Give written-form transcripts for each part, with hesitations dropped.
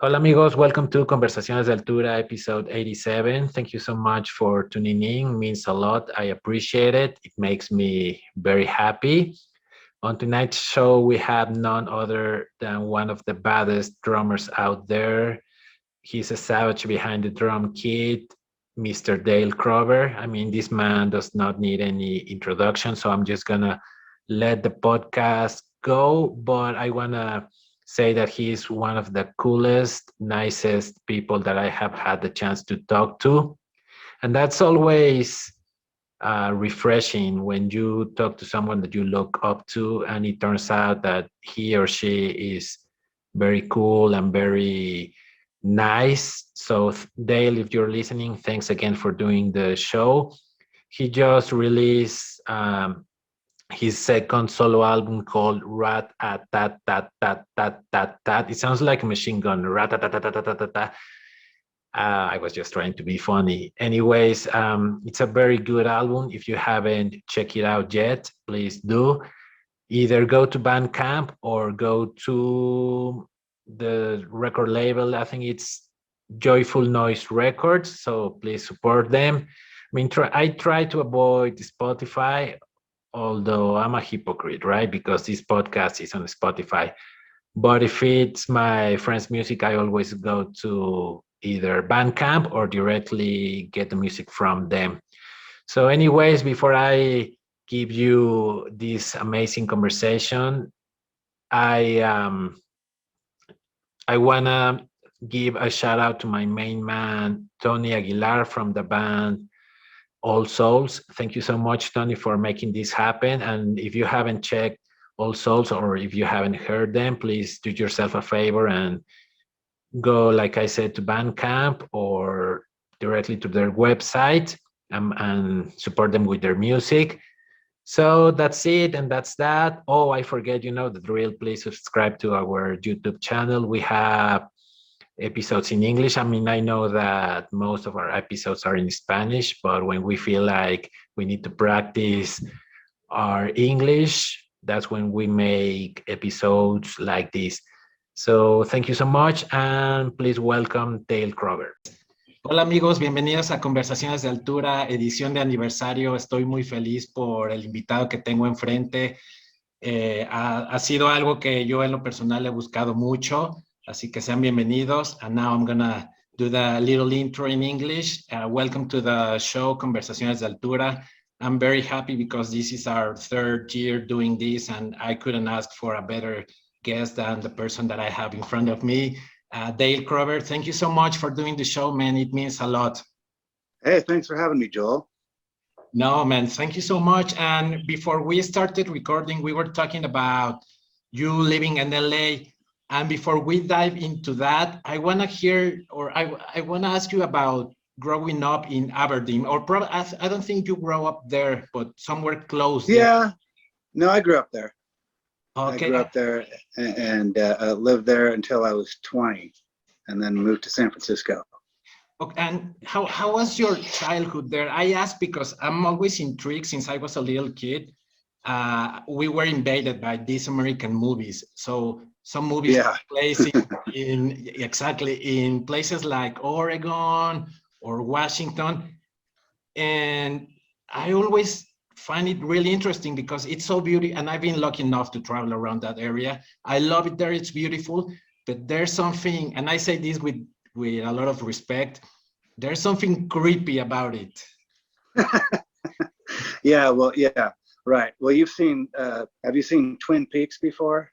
Hola amigos, welcome to Conversaciones de Altura, episode 87. Thank you so much for tuning in. It means a lot. I appreciate it. It makes me very happy. On tonight's show, we have none other than one of the baddest drummers out there. He's a savage behind the drum kit, Mr. Dale Crover. I mean, this man does not need any introduction, so I'm just gonna let the podcast go. But I wanna say that he's one of the coolest, nicest people that I have had the chance to talk to. And that's always refreshing when you talk to someone that you look up to, and it turns out that he or she is very cool and very nice. So, Dale, if you're listening, thanks again for doing the show. He just released his second solo album called Rat-A-Tat-Tat-Tat-Tat-Tat. It sounds like a machine gun. Rat-A-Tat-Tat-Tat-Tat. I was just trying to be funny. Anyways, it's a very good album. If you haven't checked it out yet, please do. Either go to Bandcamp or go to the record label. I think it's Joyful Noise Records. So please support them. I mean, I try to avoid Spotify, although I'm a hypocrite, right? Because this podcast is on Spotify. But if it's my friend's music, I always go to either Bandcamp or directly get the music from them. So, anyways, before I give you this amazing conversation, I I wanna give a shout out to my main man, Tony Aguilar from the band All Souls. Thank you so much, Tony, for making this happen. And if you haven't checked All Souls or if you haven't heard them, please do yourself a favor and go, like I said, to Bandcamp or directly to their website and support them with their music. So that's it, and that's that. Oh, I forget, the drill. Please subscribe to our YouTube channel. We have episodes in English. I mean, I know that most of our episodes are in Spanish, but when we feel like we need to practice our English, that's when we make episodes like this. So thank you so much, and please welcome Dale Crover. Hola amigos, bienvenidos a Conversaciones de Altura, edición de aniversario. Estoy muy feliz por el invitado que tengo enfrente. Ha sido algo que yo en lo personal he buscado mucho, así que sean bienvenidos. And now I'm gonna do the little intro in English. Welcome to the show, Conversaciones de Altura. I'm very happy because this is our third year doing this, and I couldn't ask for a better guest than the person that I have in front of me. Dale Crover, thank you so much for doing the show, man. It means a lot. Hey, thanks for having me, Joel. No, man, thank you so much. And before we started recording, we were talking about you living in LA. And before we dive into that, I want to hear, or I want to ask you about growing up in Aberdeen, or probably, I don't think you grew up there, but somewhere close. Yeah, no, I grew up there. Okay. I grew up there and lived there until I was 20 and then moved to San Francisco. Okay, and how was your childhood there? I ask because I'm always intrigued since I was a little kid. We were invaded by these American movies. So some movies Yeah. place in places like Oregon or Washington. And I always find it really interesting because it's so beautiful, and I've been lucky enough to travel around that area. I love it there, it's beautiful, but there's something, and I say this with a lot of respect, there's something creepy about it. Yeah, well, yeah, right. Well, have you seen Twin Peaks before?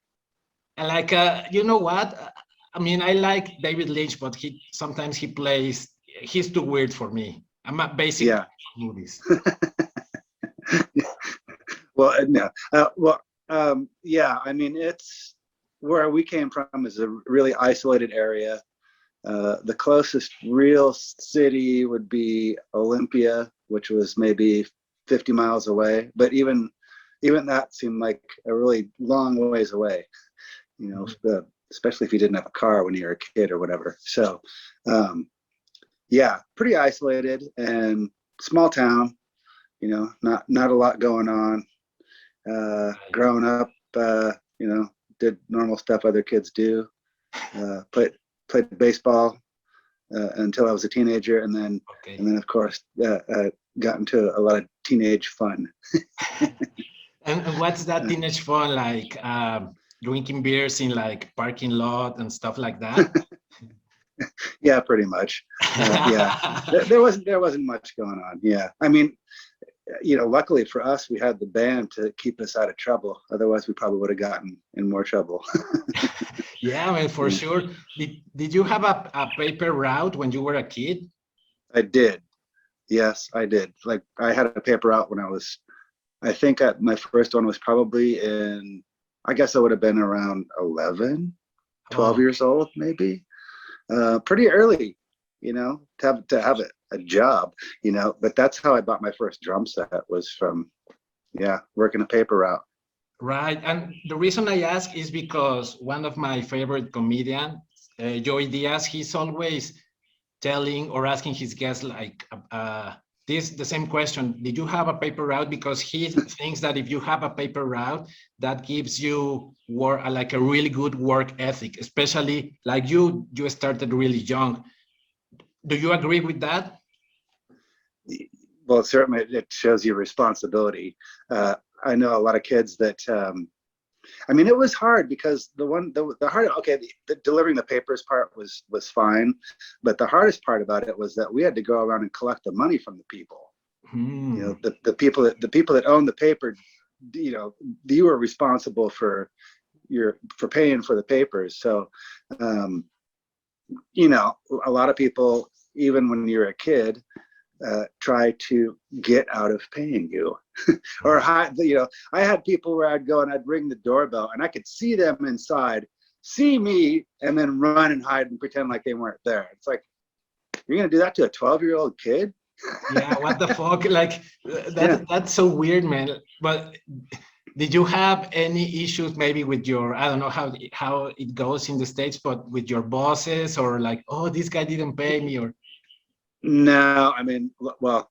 And like, you know what? I mean, I like David Lynch, but sometimes he's too weird for me. I'm a basic movies. Well, no. Yeah, I mean, it's where we came from is a really isolated area. The closest real city would be Olympia, which was maybe 50 miles away. But even that seemed like a really long ways away, especially if you didn't have a car when you were a kid or whatever. So, yeah, pretty isolated and small town. Not a lot going on. Growing up, did normal stuff other kids do. played baseball until I was a teenager, and then of course got into a lot of teenage fun. And what's that teenage fun like? Drinking beers in like parking lot and stuff like that? Yeah, pretty much. Yeah, there wasn't much going on. Yeah, I mean, luckily for us, we had the band to keep us out of trouble. Otherwise, we probably would have gotten in more trouble. Yeah, I mean, for sure. Did you have a paper route when you were a kid? I did. Yes, I did. Like, I had a paper route when I think my first one was probably I guess I would have been around 11, 12 years old, maybe. Pretty early, to have a job, but that's how I bought my first drum set, was from, working a paper route. Right. And the reason I ask is because one of my favorite comedians, Joey Diaz, he's always telling or asking his guests like the same question: did you have a paper route? Because he thinks that if you have a paper route, that gives you like a really good work ethic, especially like you started really young. Do you agree with that? Well, certainly it shows you responsibility. I know a lot of kids that, I mean, it was hard because the delivering the papers part was fine, but the hardest part about it was that we had to go around and collect the money from the people. The people that own the paper, you were responsible for paying for the papers. So, a lot of people, even when you're a kid, try to get out of paying you. Or I had people where I'd go and I'd ring the doorbell and I could see them inside, see me, and then run and hide and pretend like they weren't there. It's like, you're gonna do that to a 12-year-old kid? Yeah, what the fuck? Like that's so weird, man. But did you have any issues maybe with your, I don't know how it goes in the States, but with your bosses, or like, oh, this guy didn't pay me? Or no, I mean, well,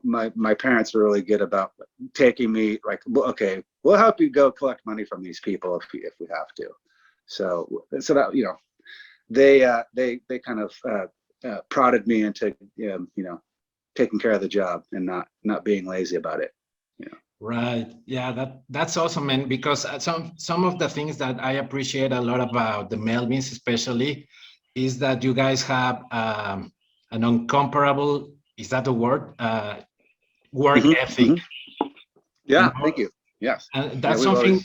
my parents are really good about taking me, like, okay, we'll help you go collect money from these people if we have to. So that, they kind of prodded me into taking care of the job and not being lazy about it. Right. Yeah, that's awesome, man, because some of the things that I appreciate a lot about the Melvins especially is that you guys have an incomparable, is that the word? Work ethic. Yeah, thank you. Yes. And that's something,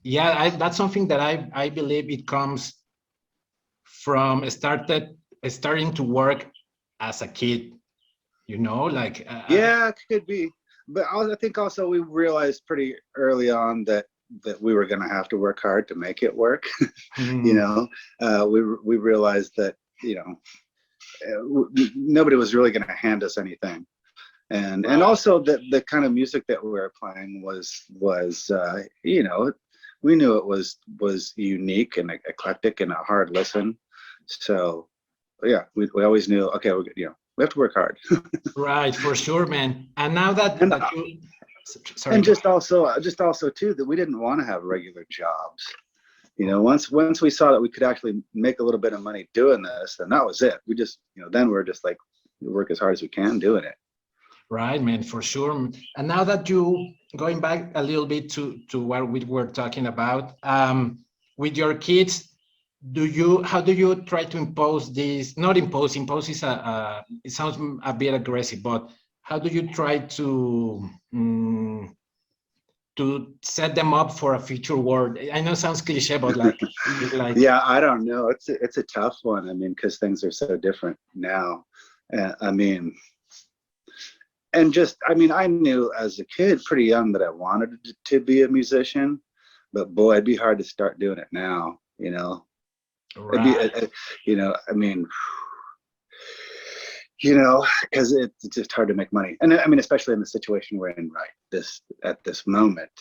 that's something that I believe it comes from starting to work as a kid, like. Yeah, it could be. But I think also we realized pretty early on that we were going to have to work hard to make it work. We realized that, nobody was really going to hand us anything. And also that the kind of music that we were playing was we knew it was unique and eclectic and a hard listen. So yeah, we always knew, okay, we have to work hard. Right, for sure, man. And now that you, sorry. And just also too, that we didn't want to have regular jobs. Once we saw that we could actually make a little bit of money doing this, then that was it. We just, then we're just like, we work as hard as we can doing it. Right, man, for sure. And now that you, going back a little bit to what we were talking about, with your kids, how do you try to impose this? Not impose is it sounds a bit aggressive, but how do you try to set them up for a future world? I know it sounds cliche, but like yeah, I don't know. It's a tough one. I mean, because things are so different now. I mean, I knew as a kid pretty young that I wanted to be a musician, but boy, it'd be hard to start doing it now, Right. I mean, because it's just hard to make money. And I mean, especially in the situation we're in at this moment,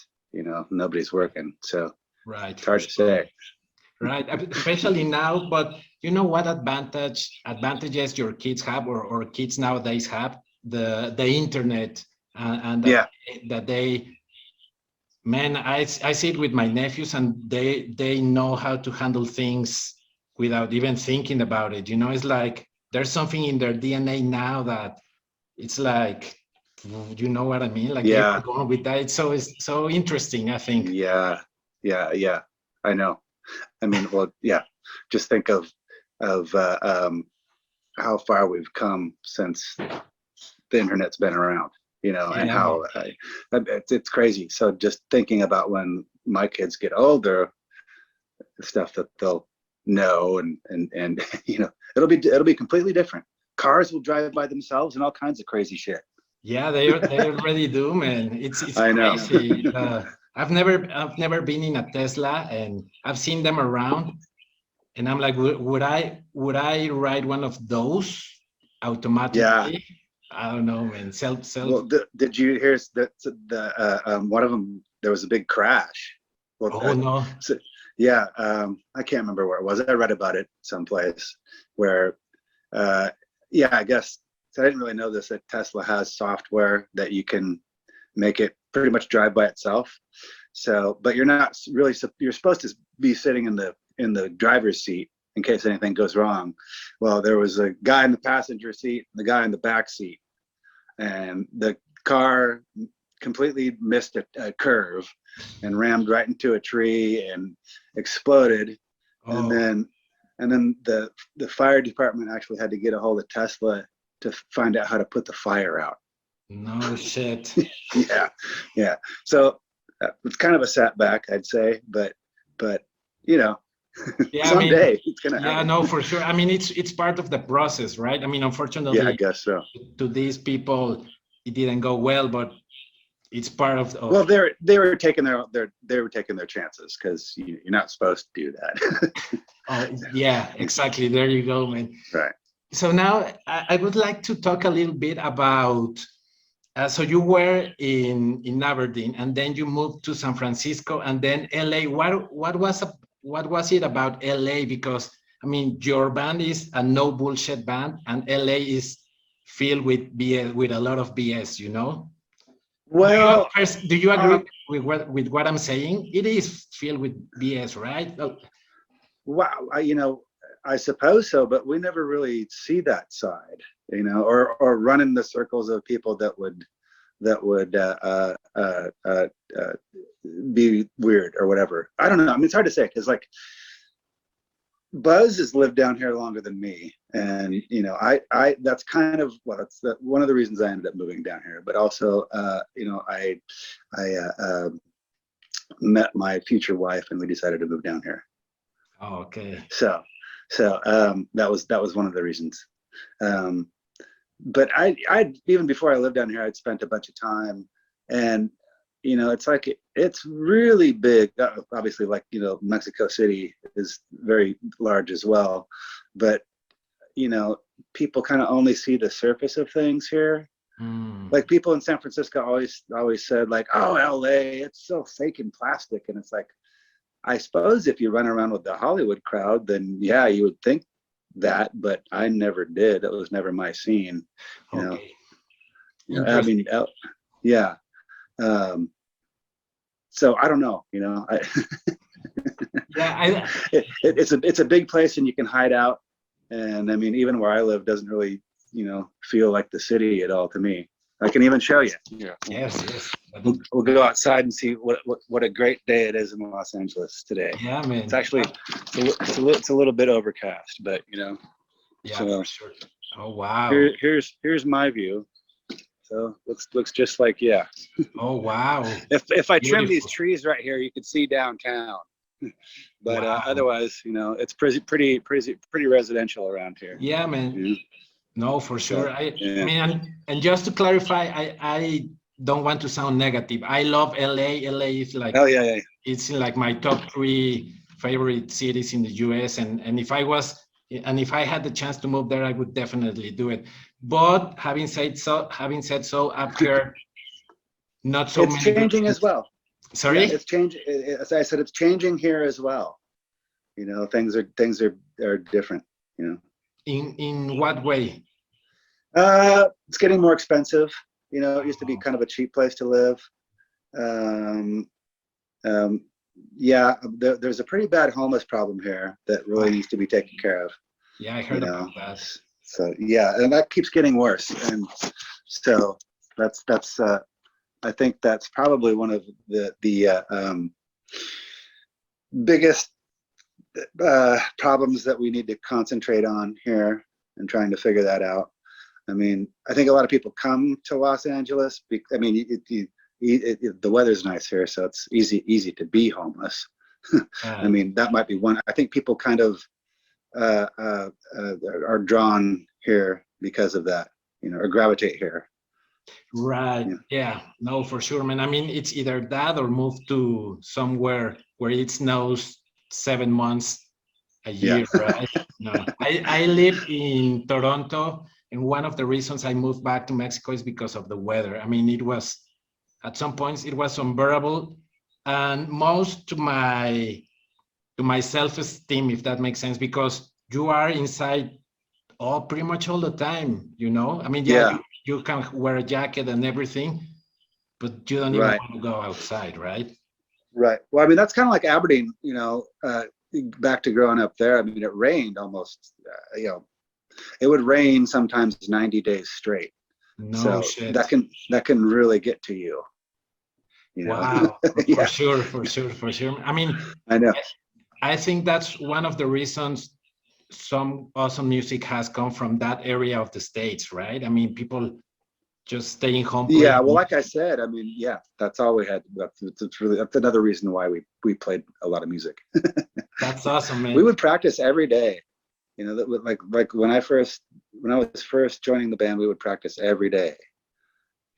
nobody's working. So right, it's hard to say. Right, especially now, but you know what advantages your kids have or kids nowadays have? The internet and that they, man, I see it with my nephews, and they know how to handle things without even thinking about it. You know, it's like there's something in their DNA now that it's like, you know what I mean? Like they were going with that. It's so interesting, I think. Yeah. I know. I mean, well, yeah. Just think of how far we've come since the internet's been around, you know, and how it's crazy. So just thinking about when my kids get older, the stuff that they'll know and you know, it'll be completely different. Cars will drive by themselves and all kinds of crazy shit. Yeah, they already do, man. It's I crazy. know. I've never been in a Tesla, and I've seen them around, and I'm like, would I ride one of those automatically? Yeah. I don't know, man. Self. Well, did you hear that one of them? There was a big crash. Well, Oh no. So, yeah, I can't remember where it was. I read about it someplace where, yeah, I guess. So I didn't really know this, that Tesla has software that you can make it pretty much drive by itself. So, but you're not really, you're supposed to be sitting in the driver's seat in case anything goes wrong. Well, there was a guy in the passenger seat, and the guy in the back seat, and the car completely missed a curve and rammed right into a tree and exploded. And then the fire department actually had to get a hold of Tesla to find out how to put the fire out. No shit. Yeah. So it's kind of a setback, I'd say, but you know, someday it's gonna happen. Yeah, no, for sure. I mean, it's part of the process, right? I mean, unfortunately, yeah, I guess so. To these people, it didn't go well, but it's part of. Well, they were taking their chances, because you're not supposed to do that. Oh, yeah, exactly. There you go, man. Right. So now I would like to talk a little bit about. So you were in Aberdeen, and then you moved to San Francisco, and then LA. What was it about LA? Because I mean, your band is a no bullshit band, and LA is filled with BS, with a lot of BS. You know. Well, do you agree with what I'm saying? It is filled with BS, right? Wow, you know, I suppose so, but we never really see that side, you know, or run in the circles of people that would be weird or whatever. I don't know. I mean, it's hard to say, because like Buzz has lived down here longer than me, and you know, I that's kind of one of the reasons I ended up moving down here. But also, you know, I met my future wife, and we decided to move down here. Oh, okay. So that was one of the reasons. But I even before I lived down here, I'd spent a bunch of time, and you know, it's like it's really big. Obviously, like, you know, Mexico City is very large as well, but you know, people kind of only see the surface of things here. Like people in San Francisco always said like, oh, LA, it's so fake and plastic, and it's like, I suppose if you run around with the Hollywood crowd, then yeah, you would think that, but I never did. It was never my scene. You know? I mean, yeah. So I don't know. You know, it's a big place, and you can hide out. And I mean, even where I live doesn't really, you know, feel like the city at all to me. I can even show you. Yeah. Yes. We'll go outside and see what a great day it is in Los Angeles today. Yeah, man. It's actually it's a little bit overcast, but you know. Yeah, so, for sure. Oh wow. Here's my view. So looks just like, yeah. Oh wow. If I trim these trees right here, you could see downtown. But otherwise, you know, it's pretty residential around here. Yeah, man. Yeah. No, for sure. I mean, and just to clarify, I don't want to sound negative. I love LA. LA is like, oh yeah. It's like my top 3 favorite cities in the US. And if I had the chance to move there, I would definitely do it. But having said so, up here, not so many. It's changing as well. Sorry? Yeah, it's changing. As I said, it's changing here as well. You know, things are different. You know. In what way? It's getting more expensive. You know, it used to be kind of a cheap place to live. yeah, there's a pretty bad homeless problem here that really needs to be taken care of. Yeah, I heard about that. So yeah, and that keeps getting worse. And so that's I think that's probably one of the biggest problems that we need to concentrate on here and trying to figure that out. I mean, I think a lot of people come to Los Angeles. I mean, the weather's nice here, so it's easy to be homeless. I mean, that might be one. I think people kind of are drawn here because of that, you know, or gravitate here. Right. Yeah. No, for sure, man. I mean, it's either that or move to somewhere where it snows 7 months a year, right? No, I live in Toronto, and one of the reasons I moved back to Mexico is because of the weather. I mean, it was at some points it was unbearable, and most to my self-esteem, if that makes sense, because you are inside pretty much all the time, you know. I mean, you can wear a jacket and everything, but you don't even want to go outside, right? Right. Well, I mean, that's kind of like Aberdeen, you know, back to growing up there. I mean, it rained almost, you know, it would rain sometimes 90 days straight. No so shit. that can really get to you. You know? Wow. For sure. I mean, I know. I think that's one of the reasons some awesome music has come from that area of the States, right? I mean, people just staying home. Yeah, well, like I said, I mean, yeah, that's all we had. That's another reason why we played a lot of music. That's awesome, man. We would practice every day. You know, that like when I was first joining the band, we would practice every day.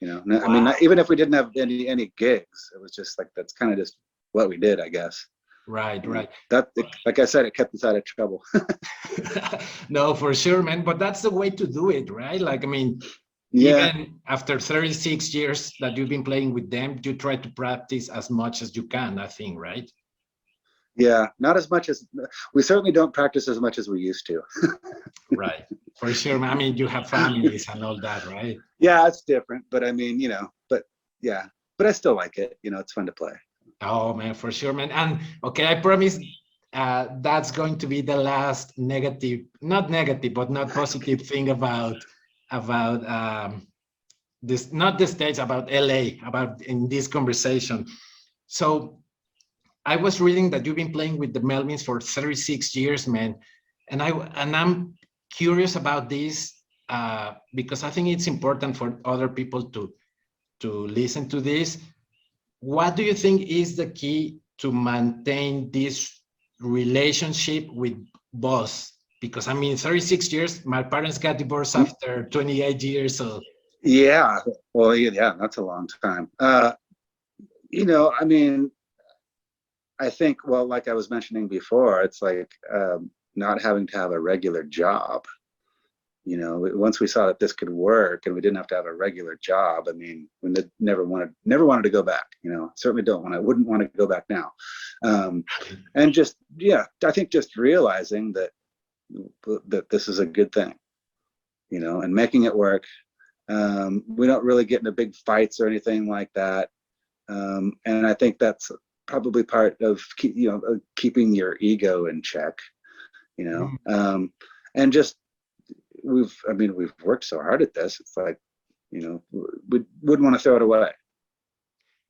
You know, wow. I mean, even if we didn't have any gigs, it was just like that's kind of just what we did, I guess. Right. Like I said, it kept us out of trouble. No, for sure, man. But that's the way to do it, right? Like, I mean, even after 36 years that you've been playing with them, you try to practice as much as you can, I think, right? Yeah, not as much as we certainly don't practice as much as we used to. Right, for sure. I mean, you have families and all that, right? Yeah, it's different, but I mean, you know, but I still like it. You know, it's fun to play. Oh man, for sure, man. And okay, I promise that's going to be the last not negative, but not positive thing about this, not the States, about LA, about in this conversation. So I was reading that you've been playing with the Melvins for 36 years, man. And I'm curious about this because I think it's important for other people to listen to this. What do you think is the key to maintain this relationship with boss? Because I mean, 36 years, my parents got divorced after 28 years. So yeah, well, yeah, that's a long time. You know, I mean, I think, well, like I was mentioning before, it's like not having to have a regular job. You know, once we saw that this could work and we didn't have to have a regular job, I mean, we never wanted to go back. You know, certainly wouldn't want to go back now. And just, I think just realizing that this is a good thing, you know, and making it work. We don't really get into big fights or anything like that. And I think that's probably part of, keeping your ego in check, you know, and just, we've worked so hard at this. It's like, you know, we wouldn't want to throw it away,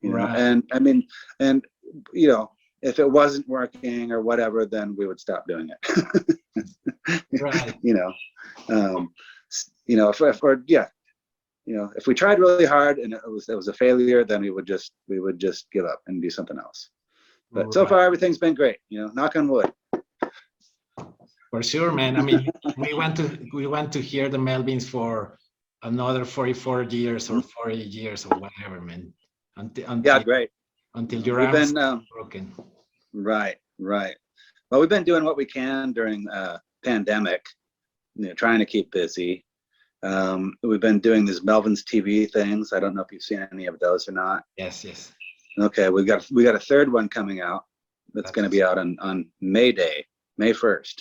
you know, and I mean, and, you know, if it wasn't working or whatever, then we would stop doing it. Right. You know, if we tried really hard and it was a failure, then we would just give up and do something else. But so far everything's been great, you know, knock on wood. For sure, man. I mean, we want to hear the Melvins for another 44 years or 40 years or whatever, man. Until great. Until your arms are broken. Right. Well, we've been doing what we can during pandemic, you know, trying to keep busy. We've been doing these Melvins TV things. I don't know if you've seen any of those or not. Yes. Okay, we got a third one coming out. That's going to be out on May 1st.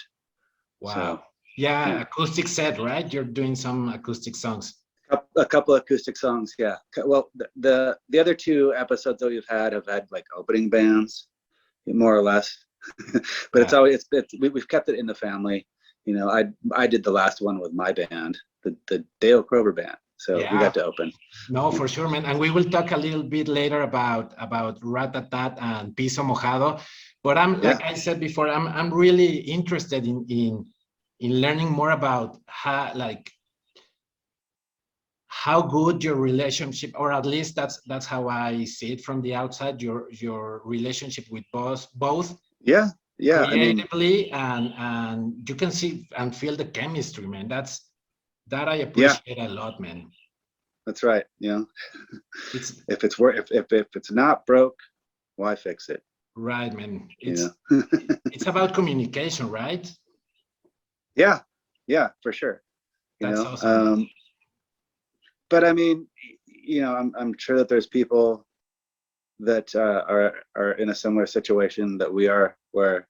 Wow. So, yeah, acoustic set, right? You're doing some acoustic songs. A couple of acoustic songs, yeah. Well, the other two episodes that we've had have had like opening bands, more or less. But it's always we've kept it in the family. You know, I did the last one with my band, the Dale Crover band. So we got to open. No, for sure, man. And we will talk a little bit later about Rat-A-Tat-Tat and Piso Mojado. But like I said before, I'm really interested in learning more about how good your relationship, or at least that's how I see it from the outside, your relationship with both. Yeah. Creatively, and you can see and feel the chemistry, man. That I appreciate a lot, man. That's right. You know, if it's not broke, why fix it? Right, man. It's about communication, right? Yeah, for sure. That's awesome. But I mean, you know, I'm sure that there's people that are in a similar situation that we are, where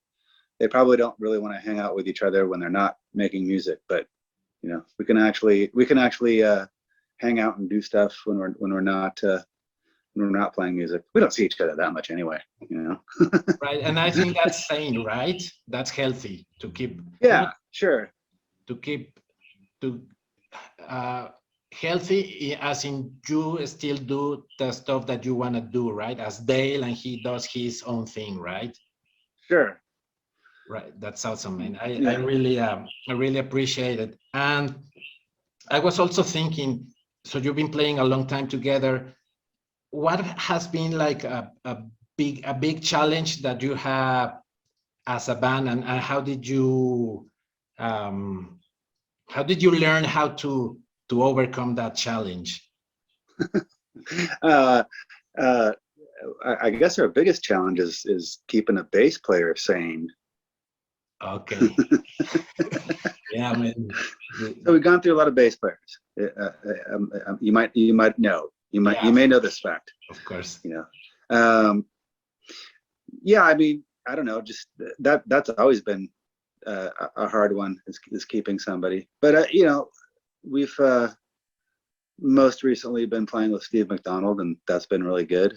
they probably don't really want to hang out with each other when they're not making music. But you know, we can actually hang out and do stuff when we're not playing music. We don't see each other that much anyway, you know. Right, and I think that's sane, right? That's healthy to keep. Yeah, sure. To keep healthy, as in you still do the stuff that you want to do, right? As Dale, and he does his own thing, right? Sure. Right, that's awesome, man. I really appreciate it. And I was also thinking, so you've been playing a long time together. What has been like a big challenge that you have as a band, and how did you learn how to overcome that challenge? I guess our biggest challenge is keeping a bass player sane. Okay. Yeah, man. So we've gone through a lot of bass players. You might know. You may know this fact. Of course. You know. Yeah, I mean, I don't know. Just that's always been a hard one, is keeping somebody. But you know, we've most recently been playing with Steve McDonald, and that's been really good.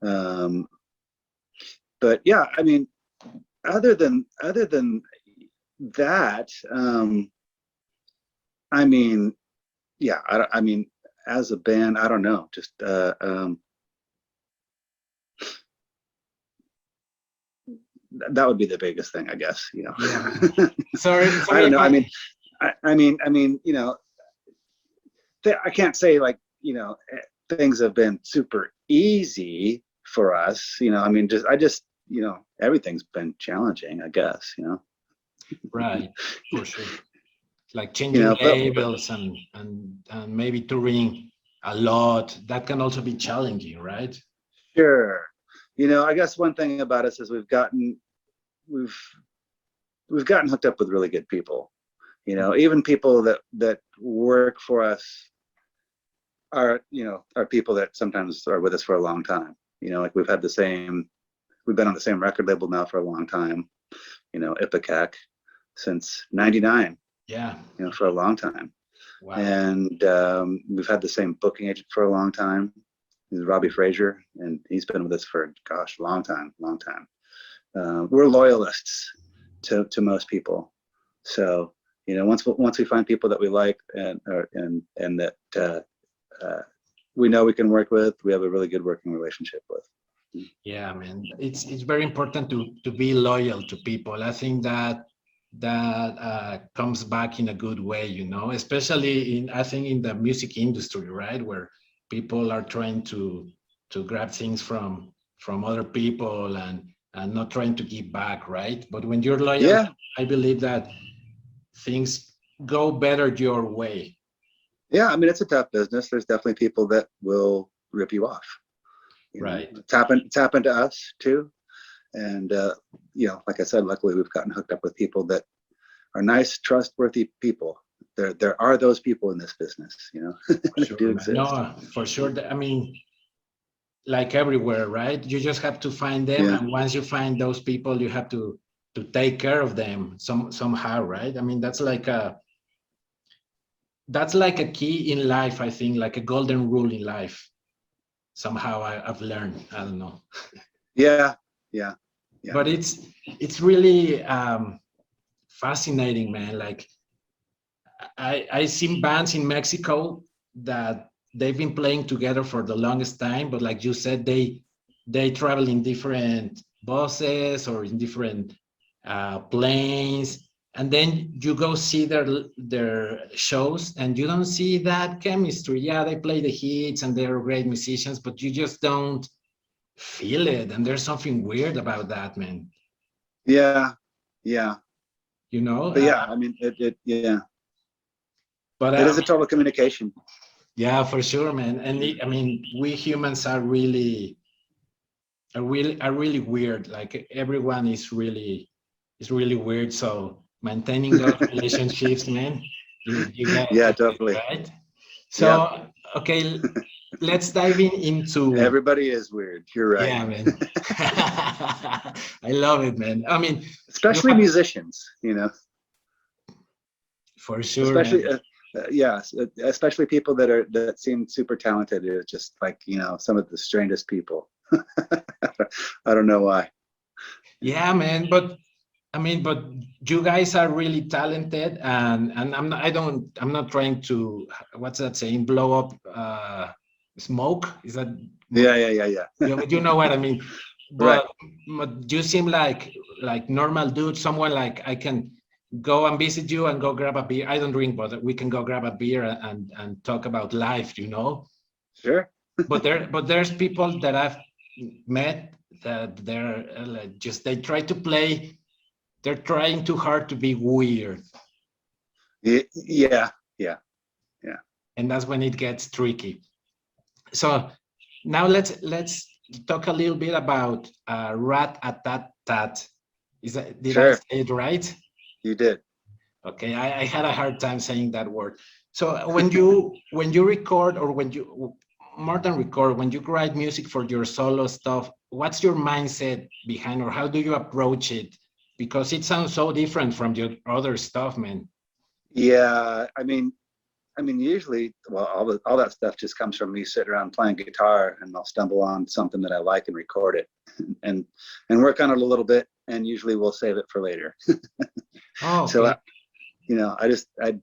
But yeah, I mean, other than that, I mean, yeah, I mean, as a band, I don't know, just that would be the biggest thing, I guess, you know. Yeah. Sorry, I don't know. I mean, you know, I can't say, like, you know, things have been super easy for us, you know. I mean, you know, everything's been challenging, I guess, you know. Right, for sure. Like changing labels and maybe touring a lot, that can also be challenging, right? Sure. You know, I guess one thing about us is we've gotten hooked up with really good people. You know, even people that work for us are people that sometimes are with us for a long time. You know, like we've been on the same record label now for a long time. You know, Ipecac since '99. Yeah. You know, for a long time. Wow. And we've had the same booking agent for a long time. He's Robbie Frazier, and he's been with us for, gosh, long time. We're loyalists to most people. So, you know, once we find people that we like and that we know we can work with, we have a really good working relationship with. Yeah, man, it's very important to be loyal to people. I think that comes back in a good way, you know, especially in the music industry, right, where people are trying to grab things from other people and not trying to give back, right? But when you're loyal, yeah, I believe that things go better your way. Yeah, I mean, it's a tough business. There's definitely people that will rip you off. Right. It's happened to us too. And, you know, like I said, luckily we've gotten hooked up with people that are nice, trustworthy people. There are those people in this business, you know. Sure, do exist. No, for sure. I mean, like everywhere, right? You just have to find them. Yeah. And once you find those people, you have to take care of them somehow, right? I mean, that's like a key in life, I think, like a golden rule in life. Somehow I've learned, I don't know. Yeah. Yeah. But it's really fascinating, man. Like I seen bands in Mexico that they've been playing together for the longest time, but like you said, they travel in different buses or in different planes, and then you go see their shows and you don't see that chemistry. Yeah, they play the hits and they're great musicians, but you just don't feel it, and there's something weird about that, man. Yeah. You know. But yeah, I mean, yeah. But It is a total communication. yeah, for sure, man. And I mean, we humans are really weird. Like everyone is really weird. So maintaining those relationships, man, you got Yeah, to do it, totally. right? So okay, let's dive into. Everybody is weird. You're right. Yeah, man. I love it, man. I mean, especially musicians, for sure. Especially, especially people that seem super talented. It's just like some of the strangest people. I don't know why. Yeah, man. But I mean, but you guys are really talented, and I'm not trying to, what's that saying, blow up smoke? Is that? Yeah. You know what I mean. But, but you seem like normal dude, someone like I can go and visit you and go grab a beer. I don't drink, but we can go grab a beer and talk about life, Sure. but there's people that I've met that they're they try to play. They're trying too hard to be weird. Yeah. And that's when it gets tricky. So now let's talk a little bit about Rat-A-Tat-Tat. Did I say it right? You did. Okay, I had a hard time saying that word. So when you record, or when you more than record, when you write music for your solo stuff, what's your mindset behind, or how do you approach it? Because it sounds so different from your other stuff, man. Yeah, I mean, usually, well, all that stuff just comes from me sitting around playing guitar, and I'll stumble on something that I like and record it, and work on it a little bit, and usually we'll save it for later. Oh, okay. So, I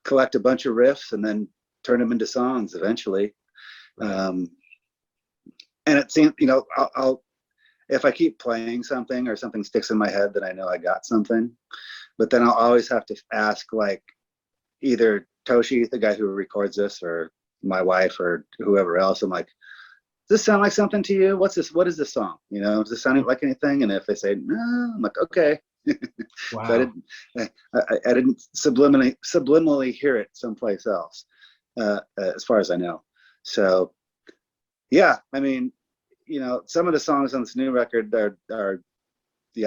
collect a bunch of riffs and then turn them into songs eventually. And it seems, I'll if I keep playing something or something sticks in my head, then I know I got something. But then I'll always have to ask, like, either Toshi, the guy who records this, or my wife, or whoever else. I'm like, does this sound like something to you? What's this? What is this song? Does this sound like anything? And if they say no, I'm like, okay. Wow. So I didn't subliminally hear it someplace else, as far as I know. So yeah, I mean, some of the songs on this new record are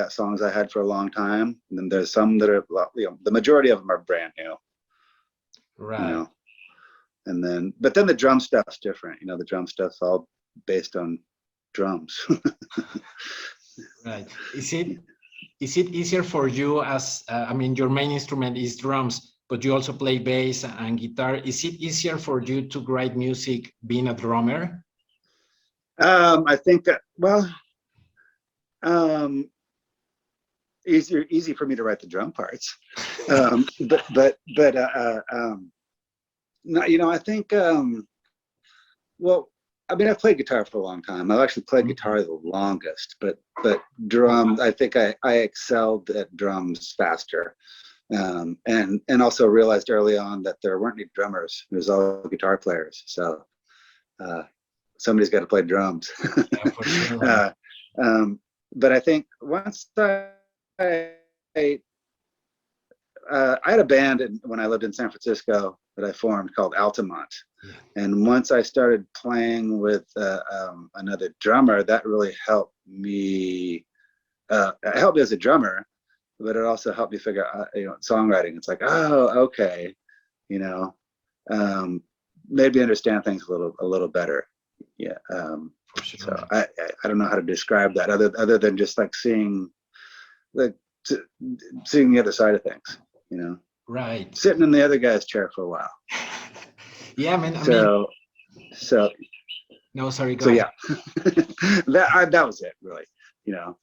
songs I had for a long time, and then there's some that are, the majority of them are brand new. Right. And then, but then the drum stuff's different. The drum stuff's all based on drums. Right. Is it easier for you, as your main instrument is drums, but you also play bass and guitar? Is it easier for you to write music being a drummer? I think that, easy for me to write the drum parts. No, I think, I've played guitar for a long time. I've actually played guitar the longest, but drums, I think I excelled at drums faster. And also realized early on that there weren't any drummers. It was all guitar players. So somebody's got to play drums. Yeah, for sure. But I think once I had a band when I lived in San Francisco that I formed called Altamont. And once I started playing with another drummer, that really helped me. It helped me as a drummer, but it also helped me figure out, songwriting. It's like, oh, okay, maybe understand things a little better. Yeah. For sure. So I don't know how to describe that other than just like seeing the other side of things, Right. Sitting in the other guy's chair for a while. Yeah, man. So no, sorry. Go ahead. Yeah, that was it, really. you know.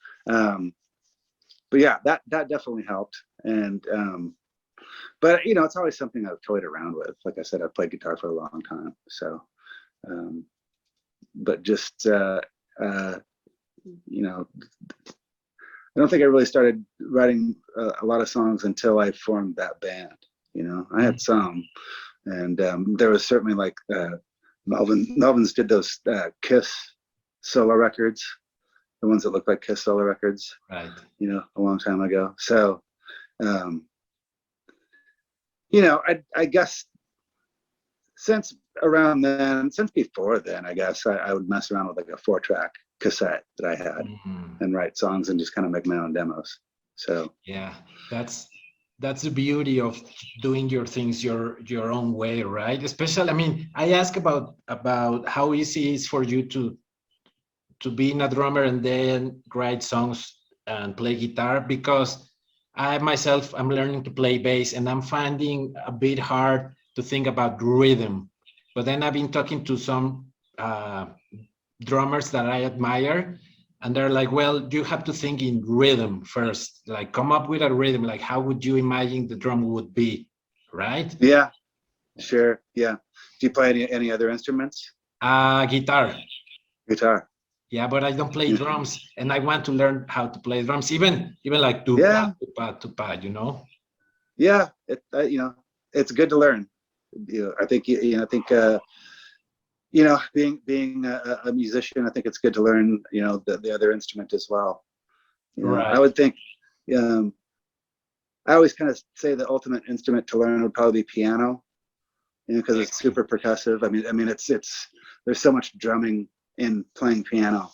But yeah, that definitely helped. And but you know, it's always something I've toyed around with. Like I said, I've played guitar for a long time. So but just you know, I don't think I really started writing a lot of songs until I formed that band. You know, I had some, and there was certainly like Melvins did those Kiss solo records, the ones that look like Kiss solo records, right? You know, a long time ago. So, you know, I guess since around then, since before then, I guess I would mess around with like a 4-track cassette that I had and write songs and just kind of make my own demos. So yeah, that's the beauty of doing your things your own way, right? Especially, I mean, I ask about how easy it is for you to being a drummer and then write songs and play guitar, because I myself, I'm learning to play bass and I'm finding a bit hard to think about rhythm. But then I've been talking to some drummers that I admire, and they're like, well, you have to think in rhythm first, like come up with a rhythm, like how would you imagine the drum would be, right? yeah, sure, yeah. Do you play any other instruments? Guitar. Guitar. Yeah, but I don't play drums, and I want to learn how to play drums, even like Yeah. tupa, you know. Yeah, you know, it's good to learn. You know, I think you know, you know, being a musician, I think it's good to learn, you know, the other instrument as well. You know, Right. I would think, I always kind of say the ultimate instrument to learn would probably be piano, you know, because it's super percussive. I mean, it's there's so much drumming in playing piano.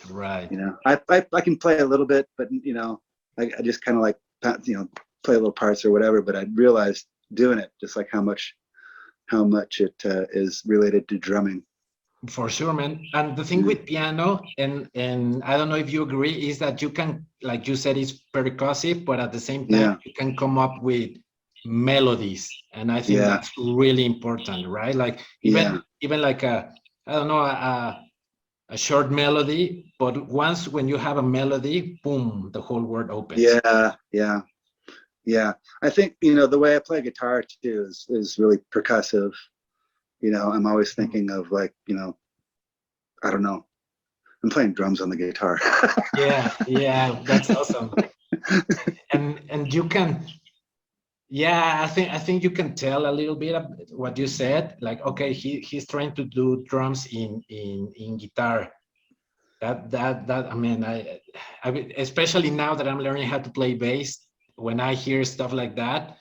Right. You know, I can play a little bit, but you know, I just kind of like, you know, play little parts or whatever. But I realized doing it just like how much it is related to drumming. For sure, man. And the thing with piano, and I don't know if you agree, is that you can, like you said, it's percussive, but at the same time, you can come up with melodies, and I think that's really important, right? Like even like I don't know, a short melody, but once when you have a melody, boom, the whole world opens. Yeah. I think, you know, the way I play guitar too is really percussive. You know, I'm always thinking of like, you know, I don't know, I'm playing drums on the guitar. yeah, that's awesome. And you can, I think you can tell a little bit of what you said. Like, okay, he's trying to do drums in guitar. That I mean, I especially now that I'm learning how to play bass, when I hear stuff like that,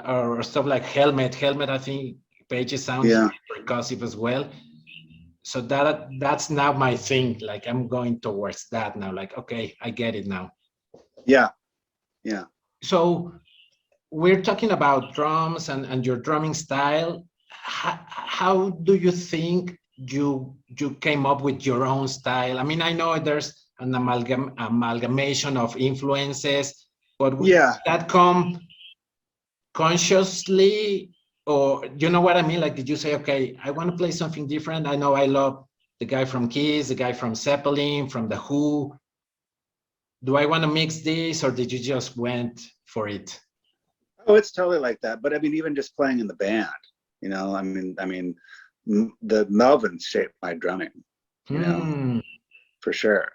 or stuff like Helmet, I think Page's sound is percussive as well. So that's now my thing. Like I'm going towards that now. Like, okay, I get it now. Yeah. So we're talking about drums and your drumming style. How do you think you came up with your own style? I mean, I know there's an amalgamation of influences, but that come consciously, or you know what I mean? Like, did you say, okay, I want to play something different? I know I love the guy from Kiss, the guy from Zeppelin, from The Who. Do I want to mix this, or did you just went for it? Oh, it's totally like that. But I mean, even just playing in the band, you know, I mean, the Melvins shaped my drumming, you know, for sure.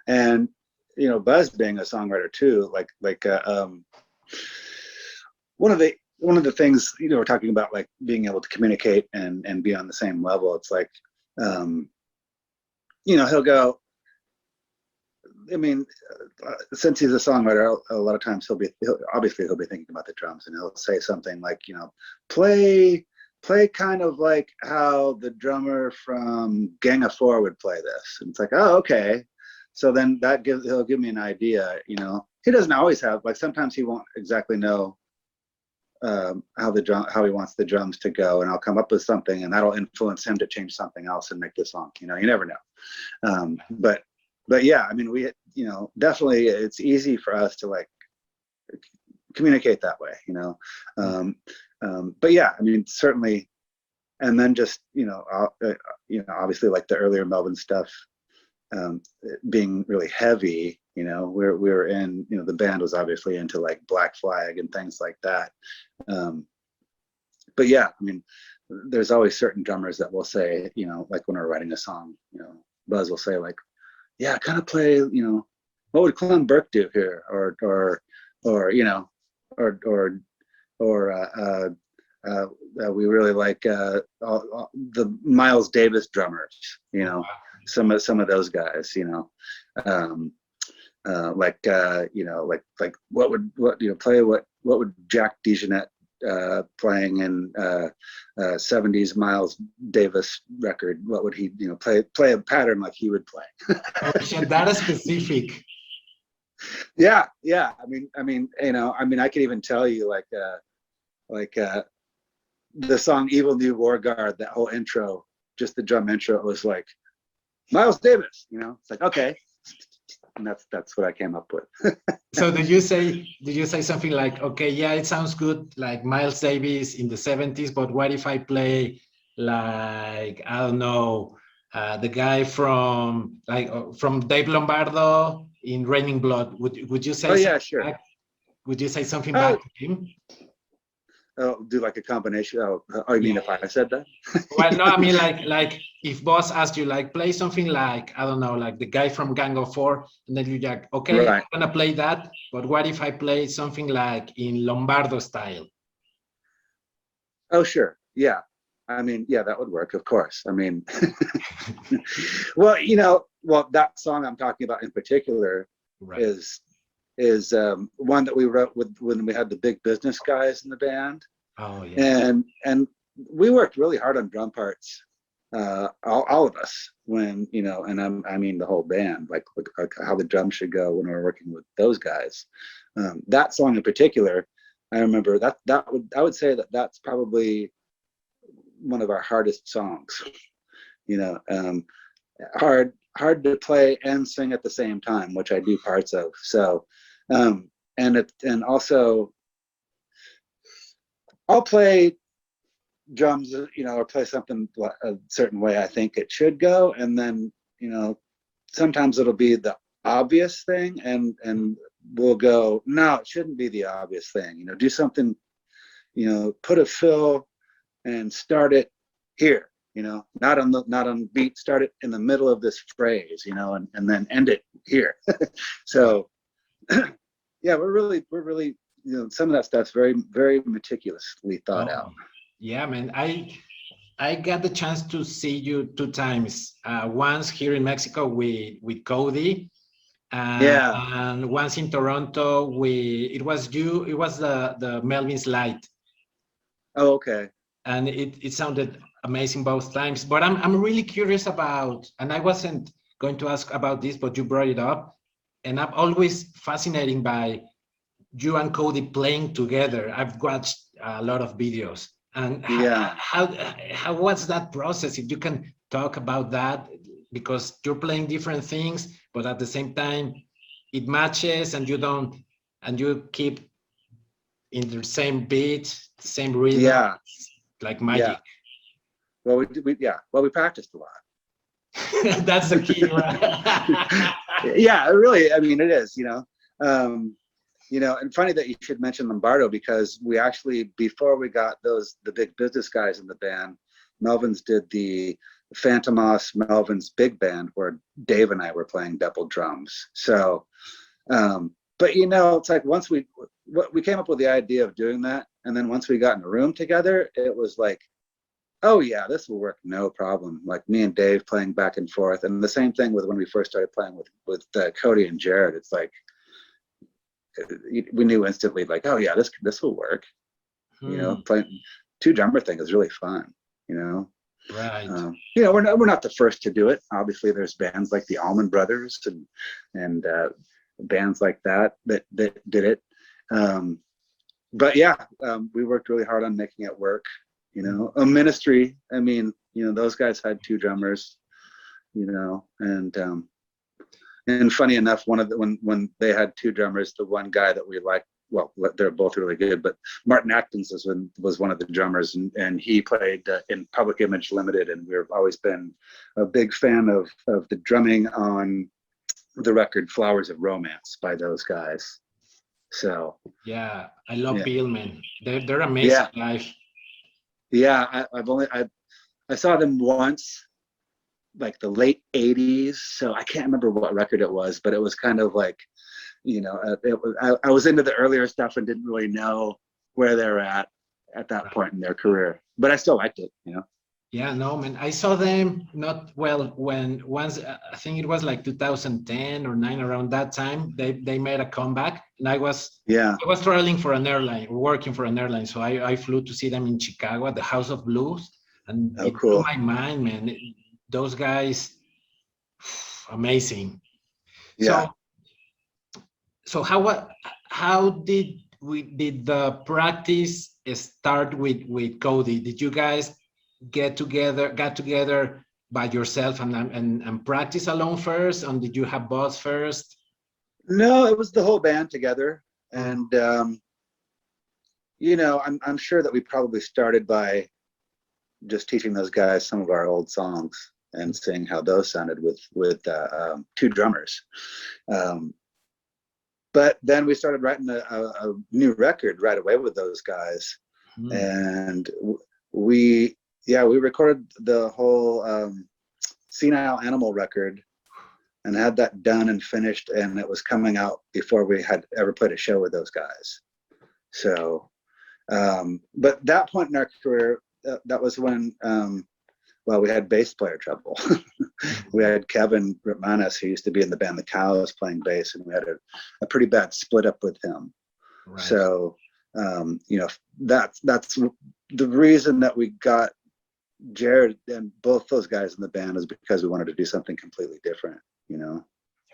And you know, Buzz being a songwriter too, like one of the things, you know, we're talking about like being able to communicate and be on the same level. It's like, you know, he'll go. I mean, since he's a songwriter, a lot of times he'll be thinking about the drums, and he'll say something like, you know, play kind of like how the drummer from Gang of Four would play this. And it's like, oh, okay. So then he'll give me an idea. You know, he doesn't always have, like, sometimes he won't exactly know how he wants the drums to go, and I'll come up with something, and that'll influence him to change something else and make the song. You know, you never know. But yeah, I mean, we, you know, definitely it's easy for us to like communicate that way, you know. But yeah, I mean, certainly, and then just, you know, obviously like the earlier Melvin stuff, being really heavy You know, we were in, you know, the band was obviously into like Black Flag and things like that. But yeah, I mean, there's always certain drummers that will say, you know, like when we're writing a song, you know, Buzz will say like, yeah, kind of play, you know, what would Clem Burke do here? Or you know, or we really like the Miles Davis drummers, you know, some of those guys, you know, you know, like what you know, play what would Jack DeJohnette playing in 70s Miles Davis record, what would he, you know, play a pattern like he would play. That is specific. Yeah. I mean, you know, I mean, I could even tell you like the song Evil New War Guard, that whole intro, just the drum intro, it was like Miles Davis, you know, it's like, okay. And that's what I came up with. So did you say something like, okay, yeah, it sounds good, like Miles Davis in the 70s, but what if I play like, I don't know, the guy from Dave Lombardo in Raining Blood? Would you say? Oh yeah, sure. Would you say something back to him? Do like a combination. You mean if I said that? Well, no, I mean like if boss asked you like play something like, I don't know, like the guy from Gang of Four, and then you're like, okay, right, I'm gonna play that, but what if I play something like in Lombardo style? Oh sure, yeah. I mean, yeah, that would work, of course. I mean, well, you know, that song I'm talking about in particular, right, is one that we wrote when we had the Big Business guys in the band. Oh yeah. And we worked really hard on drum parts, all of us, when, you know, and I mean the whole band, like how the drums should go when we were working with those guys. That song in particular, I remember I would say that's probably one of our hardest songs. You know, hard to play and sing at the same time, which I do parts of. So, and also I'll play drums, you know, or play something a certain way I think it should go, and then, you know, sometimes it'll be the obvious thing, and we'll go, no, it shouldn't be the obvious thing. You know, do something, you know, put a fill and start it here. You know, not on beat, start it in the middle of this phrase, you know, and then end it here. So yeah, we're really, you know, some of that stuff's very, very meticulously thought out. Yeah, man. I got the chance to see you 2 times. Once here in Mexico with Cody, and once in Toronto it was the Melvins Light. Oh, okay. And it sounded amazing both times. But I'm really curious about, and I wasn't going to ask about this, but you brought it up, and I'm always fascinated by you and Cody playing together. I've watched a lot of videos, and how was that process? If you can talk about that, because you're playing different things, but at the same time it matches, and you keep in the same beat, the same rhythm. Yeah, like magic. Yeah. Well, we practiced a lot. That's the key, right? Yeah, really. I mean, it is. You know, and funny that you should mention Lombardo, because we actually, before we got the Big Business guys in the band, Melvins did the Phantomos Melvins big band where Dave and I were playing double drums. So, but you know, it's like once we came up with the idea of doing that, and then once we got in a room together, it was like, oh yeah, this will work, no problem. Like me and Dave playing back and forth, and the same thing with when we first started playing with Cody and Jared. It's like we knew instantly, like, oh yeah, this will work. You know, playing 2 drummer thing is really fun. You know, right? You know, we're not the first to do it. Obviously, there's bands like the Allman Brothers and bands like that did it. But yeah, we worked really hard on making it work. You know, a Ministry, I mean, you know, those guys had 2 drummers, you know, and funny enough, when they had 2 drummers, the one guy that we liked, well, they're both really good, but Martin Atkins was one of the drummers, and he played in Public Image Limited, and we've always been a big fan of the drumming on the record Flowers of Romance by those guys. So yeah, I love Yeah. Bill, man. They're amazing live. Yeah, I saw them once, like the late 80s. So I can't remember what record it was, but it was kind of like, you know, I was into the earlier stuff and didn't really know where they're at that point in their career, but I still liked it, you know. Yeah, no, man. I saw them not well when once I think it was like 2010 or 9, around that time. They made a comeback, and I was traveling for an airline, working for an airline, so I flew to see them in Chicago at the House of Blues, and it blew my mind, man. Those guys, amazing. Yeah. So how did the practice start with Cody? Did you guys got together by yourself and practice alone first, and did you have boss first? No, it was the whole band together, and you know, I'm sure that we probably started by just teaching those guys some of our old songs and seeing how those sounded with two drummers. But then we started writing a new record right away with those guys, and we recorded the whole Senile Animal record and had that done and finished, and it was coming out before we had ever played a show with those guys. So, but that point in our career, that was when, we had bass player trouble. We had Kevin Ripmanis, who used to be in the band The Cows, playing bass, and we had a pretty bad split up with him. Right. So, you know, that's the reason that we got Jared and both those guys in the band is because we wanted to do something completely different, you know.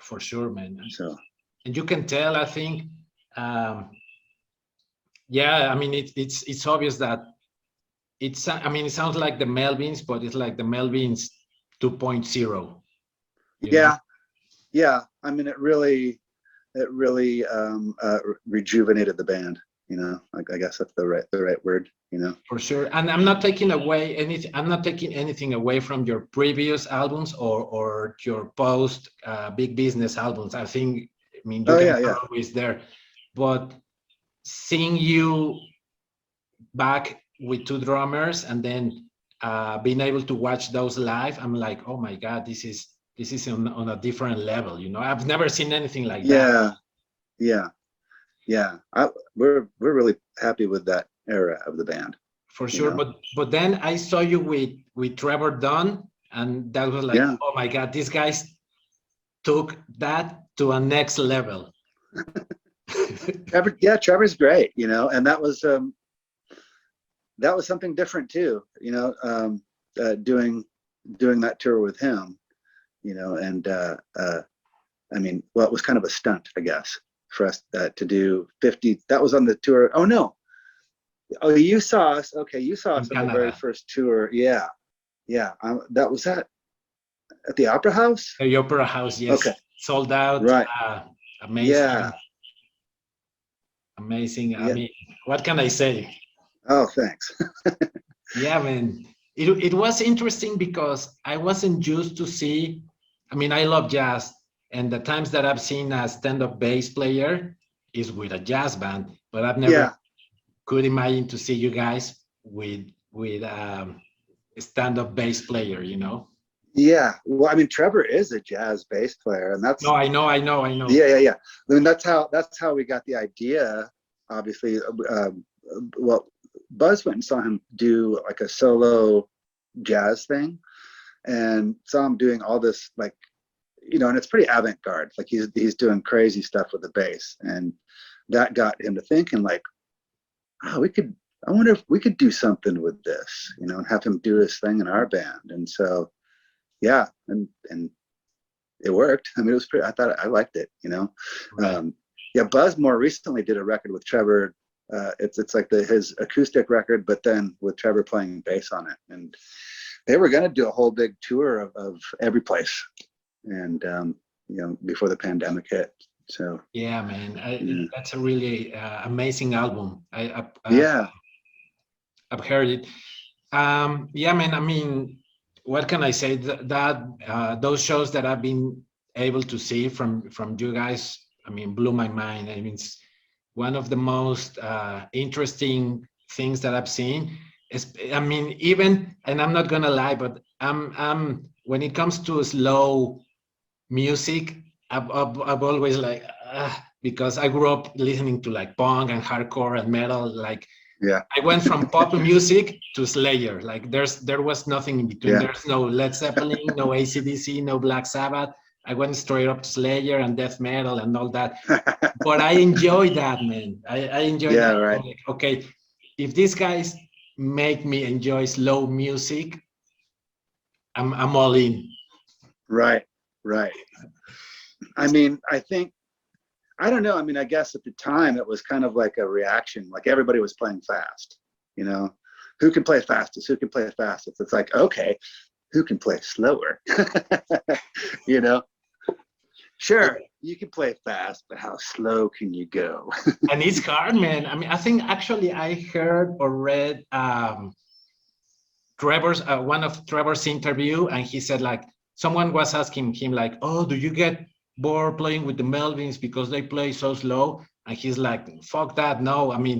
For sure, man. So, and you can tell, I think, yeah, I mean, it's obvious that it sounds like the Melvins, but it's like the Melvins 2.0. Yeah. I mean, it really rejuvenated the band. You know, I guess that's the right word. You know, for sure. And I'm not taking anything away from your previous albums or your post Big Business albums. I think, I mean, you are always there, but seeing you back with two drummers and then being able to watch those live, I'm like, oh my God, this is on a different level. You know, I've never seen anything like that. Yeah. We're really happy with that era of the band. For sure, but then I saw you with Trevor Dunn, and that was like, oh my God, these guys took that to a next level. Trevor's great, you know, and that was something different too, you know, doing that tour with him, you know, and I mean, well, it was kind of a stunt, I guess, for us to do 50. That was on the tour. Oh no. Oh, you saw us. Okay, you saw us on the very first tour. Yeah. That was at the Opera House. The Opera House, yes. Okay. Sold out. Right. Amazing. Yeah. Amazing. I mean, what can I say? Oh, thanks. Yeah, man. It was interesting because I wasn't used to see. I mean, I love jazz, and the times that I've seen a stand-up bass player is with a jazz band, but I've never could imagine to see you guys with a stand-up bass player, you know. Yeah, well, I mean, Trevor is a jazz bass player, and that's. No, I know. Yeah. I mean, that's how we got the idea. Obviously, well, Buzz went and saw him do like a solo jazz thing, and saw him doing all this, like, you know, and it's pretty avant-garde. Like he's doing crazy stuff with the bass, and that got him to thinking, like, oh, I wonder if we could do something with this, you know, and have him do his thing in our band. And so, yeah, and it worked. I mean, it was pretty. I liked it, you know. Right. Buzz more recently did a record with Trevor. It's like his acoustic record, but then with Trevor playing bass on it. And they were going to do a whole big tour of every place, and you know, before the pandemic hit. So yeah, man, that's a really amazing album. I've heard it. Yeah, man. I mean, what can I say? That those shows that I've been able to see from you guys, I mean, blew my mind. I mean, it's one of the most interesting things that I've seen. I mean, even, and I'm not gonna lie, but I'm when it comes to slow music, I've always like, because I grew up listening to like punk and hardcore and metal. Like, Yeah. I went from pop music to Slayer. Like, there was nothing in between. Yeah. There's no Led Zeppelin, no AC/DC, no Black Sabbath. I went straight up to Slayer and death metal and all that. But I enjoy that, man. I enjoy Yeah, that. right. Like, okay, if these guys make me enjoy slow music, I'm all in. Right, right. I mean, I don't know. I mean, I guess at the time it was kind of like a reaction. Like everybody was playing fast, you know, who can play fastest? Who can play fastest? It's like, okay, who can play slower? You know, sure, you can play fast, but how slow can you go? And it's hard, man. I mean, I think actually I heard or read Trevor's one of Trevor's interview, and he said like someone was asking him like, "Oh, do you get bored playing with the Melvins because they play so slow?" And he's like, "Fuck that, no. I mean,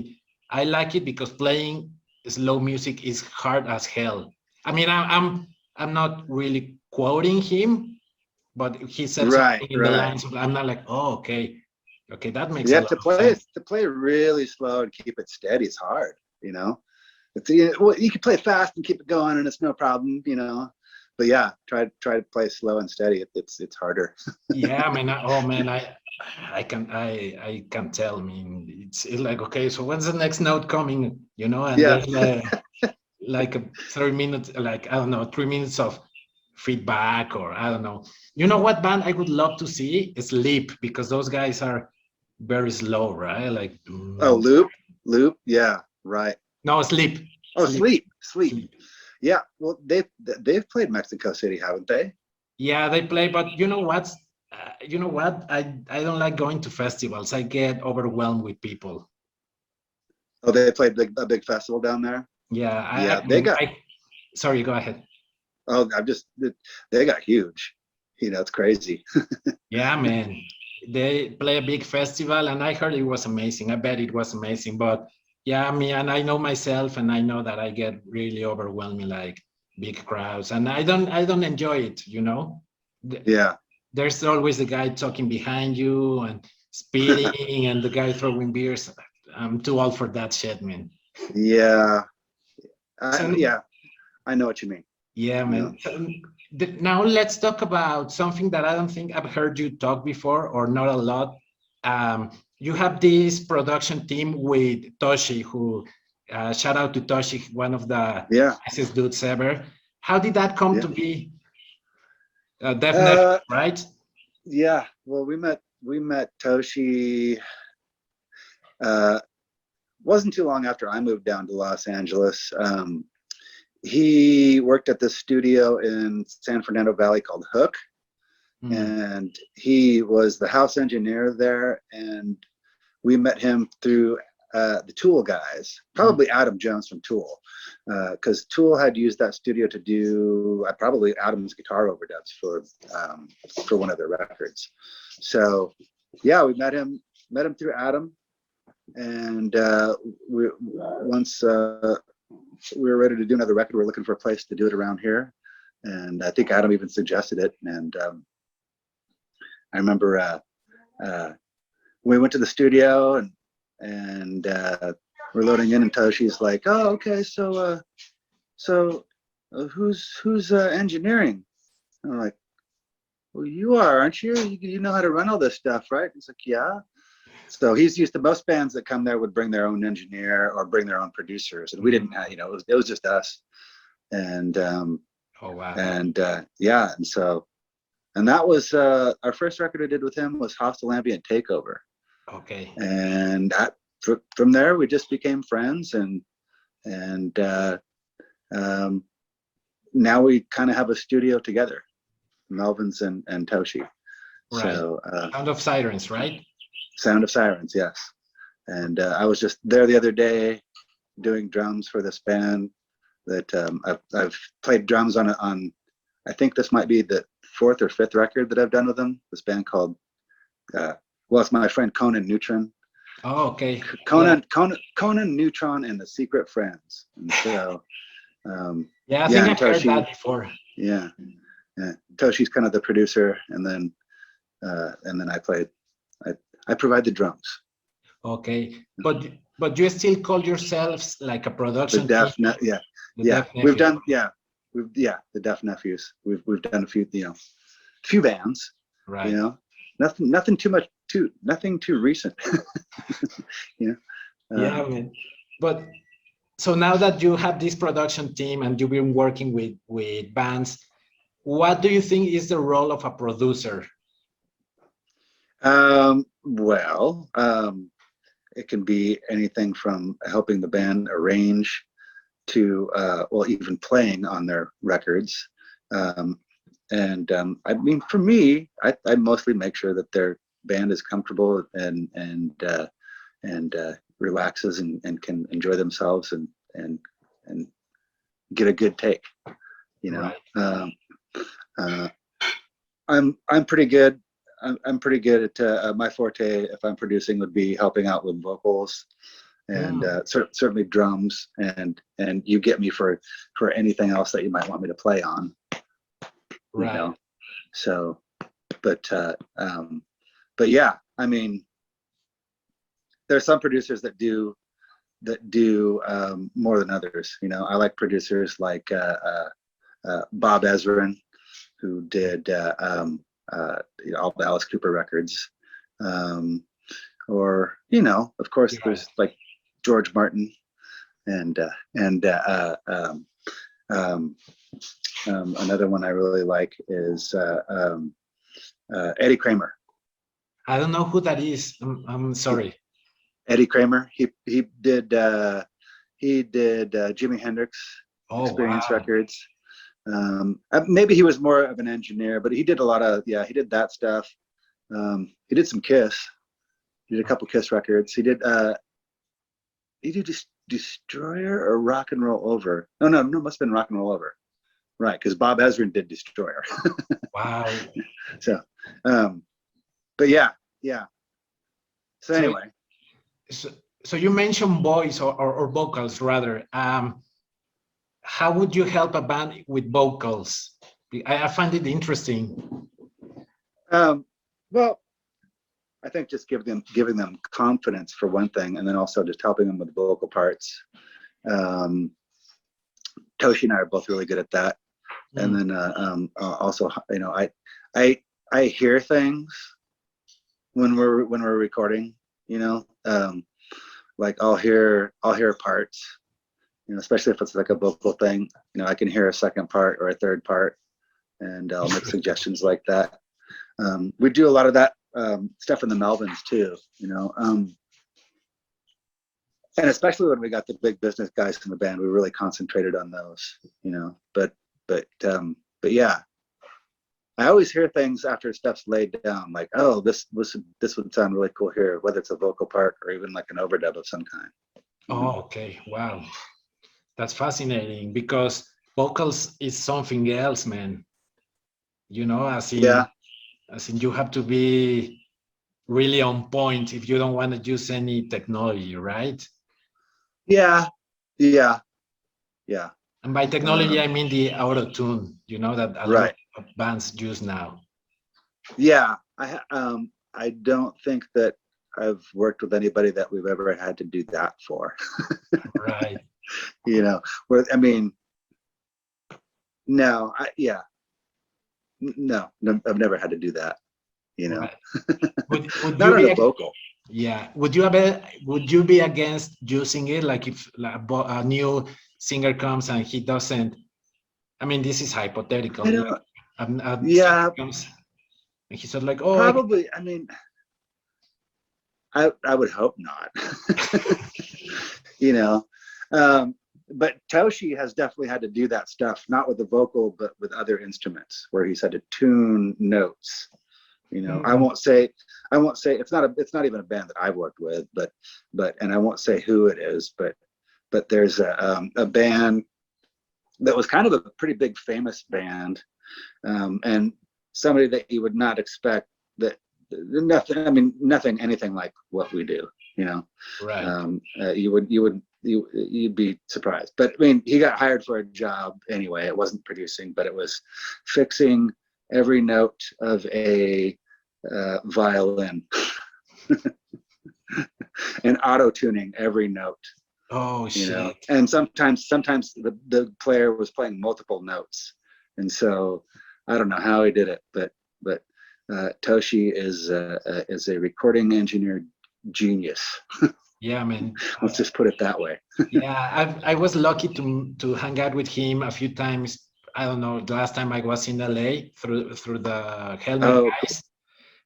I like it because playing slow music is hard as hell." I mean, I'm not really quoting him, but he said Right, something in the right. lines of, I'm not like, "Oh, okay, that makes You a have lot to of play sense." to play really slow and keep it steady is hard, you know. It's, well, you can play fast and keep it going, and it's no problem, you know. But yeah, try to play slow and steady. It's harder. Yeah, I mean, I can tell. I mean, it's like, okay, so when's the next note coming? You know, and Yeah. there's like a 3 minutes, like I don't know, 3 minutes of feedback, or I don't know. You know what band I would love to see is Leap, because those guys are very slow, right? Like, Oh, loop. Yeah, right. no, Sleep. Oh, Sleep. sleep. Yeah. Well, they've played Mexico City, haven't they? Yeah, they play, but you know what? You know what? I don't like going to festivals. I get overwhelmed with people. Oh, they played a big festival down there. Yeah, Yeah, I mean, sorry, go ahead. Oh, they got huge. You know, it's crazy. Yeah, man. They play a big festival, and I heard it was amazing. I bet it was amazing. But yeah, I mean, and I know myself, and I know that I get really overwhelming, like big crowds, and I don't enjoy it. You know, Yeah. there's always the guy talking behind you and speeding, and the guy throwing beers. I'm too old for that shit, man. Yeah. So, Yeah. I know what you mean. yeah, man. So, now let's talk about something that I don't think I've heard you talk before, or not a lot. You have this production team with Toshi, who shout out to Toshi, one of the nicest dudes ever. How did that come to be? Deaf Nephews, right? Yeah. Well, we met Toshi. Wasn't too long after I moved down to Los Angeles. He worked at this studio in San Fernando Valley called Hook. And he was the house engineer there. And we met him through the Tool guys, probably Adam Jones from Tool, because Tool had used that studio to do probably Adam's guitar overdubs for one of their records. So yeah, we met him through Adam. And once we were ready to do another record, we were looking for a place to do it around here, and I think Adam even suggested it. And I remember we went to the studio, and we're loading in, and Toshi's like, "Oh, okay, so who's engineering?" And I'm like, "Well, you are, aren't you? You know how to run all this stuff, right?" He's like, "Yeah." So he's used to, most bands that come there would bring their own engineer or bring their own producers, and we didn't have, it was just us. And oh wow. And yeah, and that was our first record I did with him was Hostile Ambient Takeover. Okay. And from there we just became friends, and now we kind of have a studio together, Melvins and Toshi. Right. So Sound of Sirens, right? Sound of Sirens, yes. And I was just there the other day doing drums for this band that I've played drums on. I think this might be the fourth or fifth record that I've done with them. This band called, it's my friend Conan Neutron. Oh, okay. Conan Neutron and the Secret Friends. And so, I think I've heard that before. Yeah. Toshi's kind of the producer, and then I provide the drums. Okay, but you still call yourselves like a production team? We've done the Deaf Nephews. We've done a few bands, right? You know, nothing too recent. Man. But so now that you have this production team and you've been working with bands, what do you think is the role of a producer? It can be anything from helping the band arrange to, even playing on their records. I mean, for me, I mostly make sure that their band is comfortable and relaxes and can enjoy themselves and get a good take, Right. I'm pretty good. I'm pretty good at my forte. If I'm producing, would be helping out with vocals and certainly drums. And you get me for anything else that you might want me to play on. Right. So, but yeah, I mean, there's some producers that do more than others. I like producers like Bob Ezrin, who did all the Alice Cooper records, or of course there's like George Martin and another one I really like is Eddie Kramer. I don't know who that is. I'm sorry. Eddie Kramer. He did Jimi Hendrix Experience records. Maybe he was more of an engineer, but he did a lot of he did that stuff. He did some Kiss. He did a couple Kiss records. He did Destroyer or Rock and Roll Over. No, it must have been Rock and Roll Over, right? Because Bob Ezrin did Destroyer. Wow. So, but yeah. So anyway, so you mentioned voice or vocals rather. How would you help a band with vocals? I find it interesting. Well, I think just giving them confidence for one thing, and then also just helping them with vocal parts. Toshi and I are both really good at that. And then also, I hear things when we're recording. Like I'll hear parts. Especially if it's like a vocal thing, I can hear a second part or a third part, and I'll make suggestions like that. We do a lot of that stuff in the Melvins too, and especially when we got the big business guys in the band, we really concentrated on those, But yeah, I always hear things after stuff's laid down, like, oh, this would sound really cool here, whether it's a vocal part or even like an overdub of some kind. Oh, okay, wow. That's fascinating because vocals is something else, man. As in you have to be really on point if you don't want to use any technology, right? Yeah. And by technology, I mean the auto-tune, that a lot of bands use now. Yeah, I don't think that I've worked with anybody that we've ever had to do that for. Right. Where I mean, no, no, I've never had to do that. Right. Would Not you on a vocal. Yeah. Would you be against using it? Like if a new singer comes and he doesn't, I mean, this is hypothetical. Comes and he said like, oh, probably. I mean, I would hope not. But Toshi has definitely had to do that stuff, not with the vocal, but with other instruments, where he's had to tune notes. I won't say it's not even a band that I've worked with, but and I won't say who it is, but there's a band that was kind of a pretty big famous band, and somebody that you would not expect, that nothing anything like what we do, you know. Right. You'd be surprised. But I mean, he got hired for a job anyway. It wasn't producing, but it was fixing every note of a violin and auto-tuning every note. Oh shit. You know, and sometimes the player was playing multiple notes, and so I don't know how he did it, but Toshi is a recording engineer genius. Yeah, man. Let's just put it that way. Yeah, I was lucky to hang out with him a few times. I don't know, the last time I was in LA through the Helmet guys,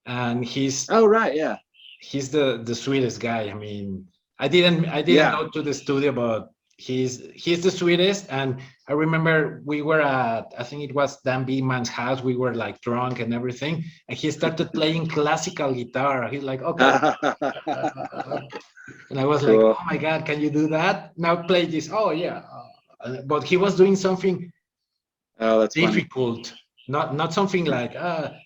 and he's right, yeah, he's the sweetest guy. I mean, I didn't go to the studio, but he's the sweetest. And I remember we were at, I think it was Dan Beeman's house. We were like drunk and everything, and he started playing classical guitar. He's like, okay. And I was like, oh my God, can you do that? Now play this. Oh yeah. But he was doing something that's difficult, not something like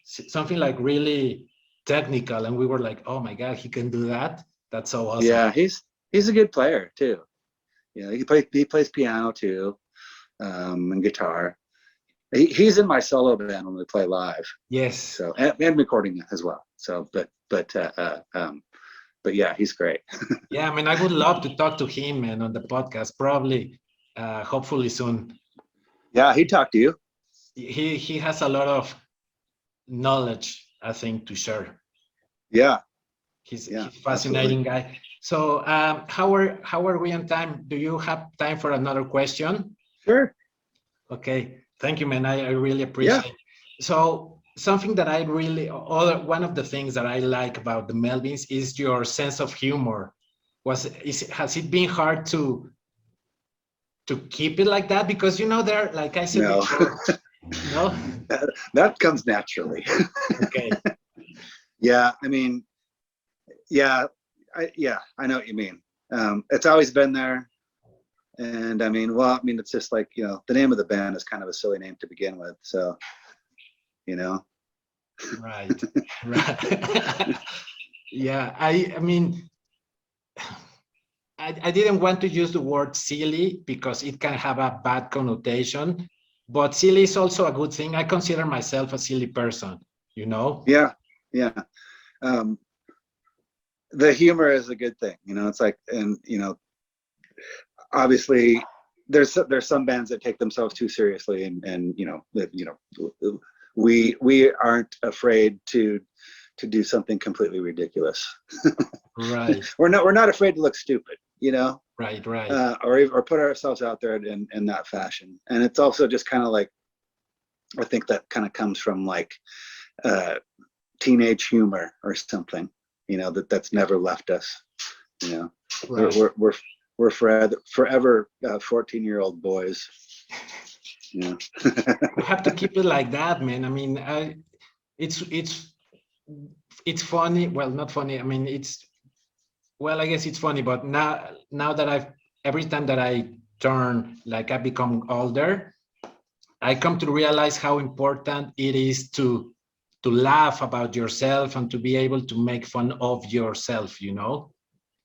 something like really technical. And we were like, oh my God, he can do that. That's so awesome. Yeah, he's a good player too. You know, he plays piano too, and guitar. He's in my solo band when we play live. Yes. So and recording as well. So but yeah, he's great. Yeah, I mean, I would love to talk to him, man, on the podcast, probably, hopefully soon. Yeah, he talked to you. He has a lot of knowledge, I think, to share. Yeah. He's a fascinating guy. So how are we on time? Do you have time for another question? Sure. Okay. Thank you, man. I really appreciate it. So something that I really, one of the things that I like about the Melvins is your sense of humor. Has it been hard to keep it like that? Because, you know, there, like I said before, no? That comes naturally. Okay. Yeah, I mean, I know what you mean. It's always been there. And I mean, it's just like, you know, the name of the band is kind of a silly name to begin with. So, you know. Right. Yeah, I mean, I didn't want to use the word silly because it can have a bad connotation, but silly is also a good thing. I consider myself a silly person, you know? Yeah. The humor is a good thing, you know. It's like, and you know, obviously there's some bands that take themselves too seriously, and you know, we aren't afraid to do something completely ridiculous. Right. We're not afraid to look stupid, you know. Right. Or put ourselves out there in that fashion. And it's also just kind of like, I think that kind of comes from like teenage humor or something, you know, that's never left us, you know. Right. We're forever 14-year-old boys, you know. We have to keep it like that, man. I mean, it's funny. Well, not funny. I mean, I guess it's funny, but now that every time that I turn, like I become older, I come to realize how important it is to laugh about yourself and to be able to make fun of yourself, you know?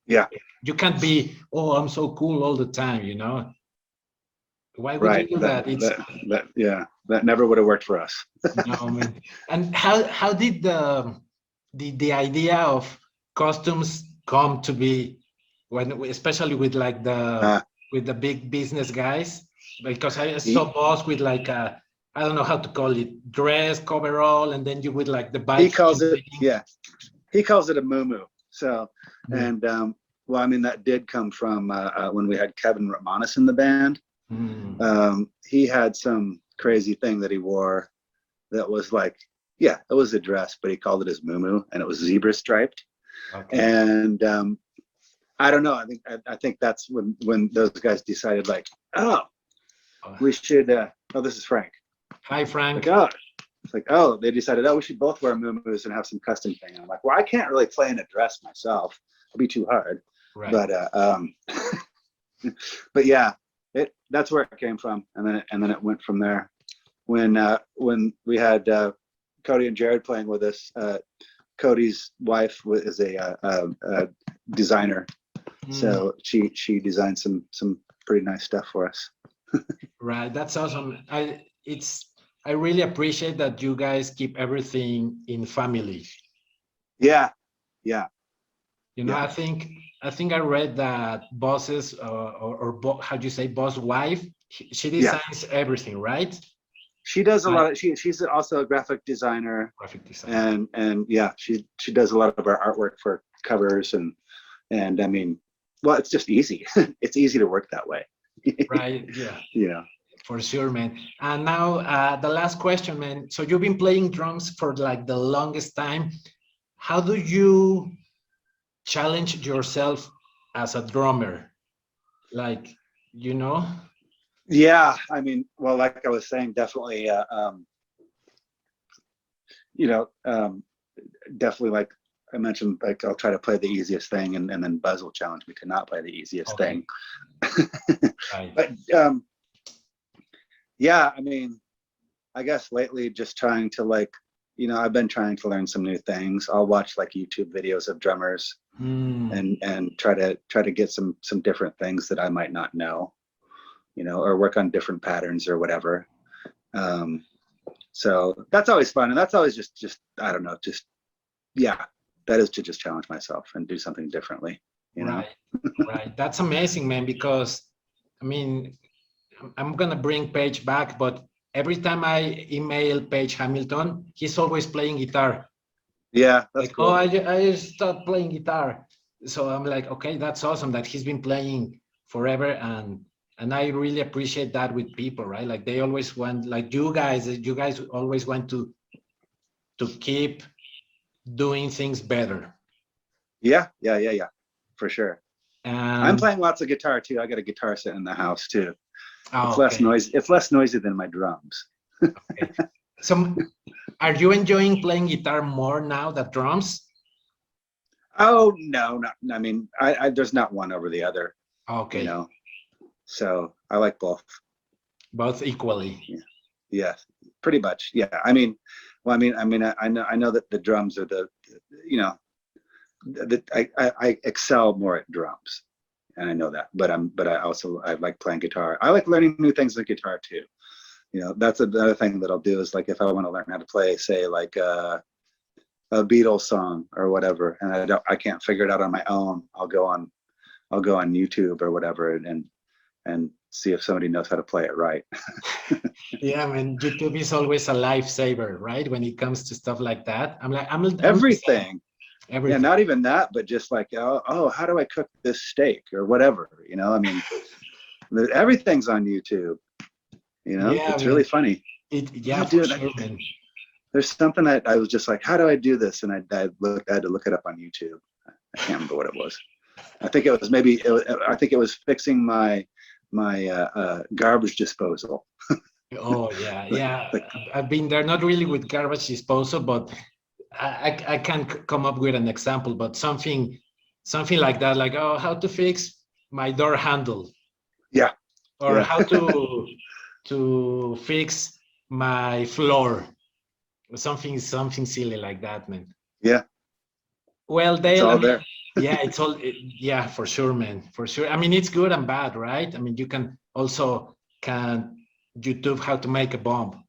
Yeah. You can't be, oh, I'm so cool all the time, you know? Why would you do that? That never would have worked for us. No, man. And how did the idea of costumes come to be, especially with like with the big business guys? Because I saw Boss with like I don't know how to call it, dress, coverall, and then you would like the bike. He calls it a muumuu. So, and well, I mean, that did come from when we had Kevin Romanis in the band. He had some crazy thing that he wore that was like, it was a dress, but he called it his muumuu, and it was zebra striped. Okay. And I don't know. I think that's when those guys decided, like, we should. This is Frank. Hi, Frank. Like, they decided, we should both wear muumuus and have some custom thing. And I'm like, well, I can't really play in a dress myself. It'll be too hard. Right. But yeah, that's where it came from, and then it went from there. When we had Cody and Jared playing with us. Cody's wife is a designer, so she designed some pretty nice stuff for us. Right, that's awesome. I really appreciate that you guys keep everything in family. Yeah. You know, Yeah. I think I read that bosses how do you say, boss wife, she designs everything, right? She does a lot of, she's also a graphic designer. And yeah, she does a lot of our artwork for covers and I mean, well, it's just easy. It's easy to work that way. Right, yeah. Yeah. For sure, man. And now the last question, man. So you've been playing drums for like the longest time. How do you challenge yourself as a drummer? Like, you know? Yeah, I mean, well, like I was saying, definitely, definitely, like I mentioned, like I'll try to play the easiest thing, and then Buzz will challenge me to not play the easiest thing. Right. But yeah, I mean, I guess lately just trying to I've been trying to learn some new things. I'll watch like YouTube videos of drummers and try to get some different things that I might not know, or work on different patterns or whatever. So that's always fun, and that's always just I don't know, that is to just challenge myself and do something differently. Right. That's amazing, man. Because I mean, I'm gonna bring Paige back, but every time I email Paige Hamilton, he's always playing guitar. Yeah, that's like, cool. Oh, I stopped playing guitar. So I'm like, okay, that's awesome that he's been playing forever, and I really appreciate that with people, right? Like they always want, like you guys always want to keep doing things better. Yeah, for sure. I'm And playing lots of guitar too. I got a guitar set in the house too. it's less noise. It's less noisy than my drums. Okay. So, are you enjoying playing guitar more now than drums? Oh no, not. I mean, I there's not one over the other. Okay. So I like both. Both equally. Yeah, pretty much. Yeah. I mean, well, I know that the drums are I excel more at drums, and I know that. But I like playing guitar. I like learning new things with guitar too. That's another thing that I'll do is like if I want to learn how to play, say like a Beatles song or whatever, and I can't figure it out on my own. I'll go on YouTube or whatever and see if somebody knows how to play it right. Yeah, I mean, YouTube is always a lifesaver, right? When it comes to stuff like that. I'm Everything. Everything. Yeah, not even that, but just like, oh, how do I cook this steak or whatever? I mean, everything's on YouTube. It's really funny. For sure, man. There's something I was just like, how do I do this? And I had to look it up on YouTube. I can't remember what it was. I think it was fixing my garbage disposal. Oh yeah. I've been there, not really with garbage disposal, but I can't come up with an example, but something like that, like, oh, how to fix my door handle. Yeah. Or how to fix my floor. Something silly like that, man. Yeah. Well, Dale, it's all there. Yeah, it's all, yeah, for sure, man, for sure. I mean, it's good and bad, right? I mean, you can also YouTube how to make a bomb.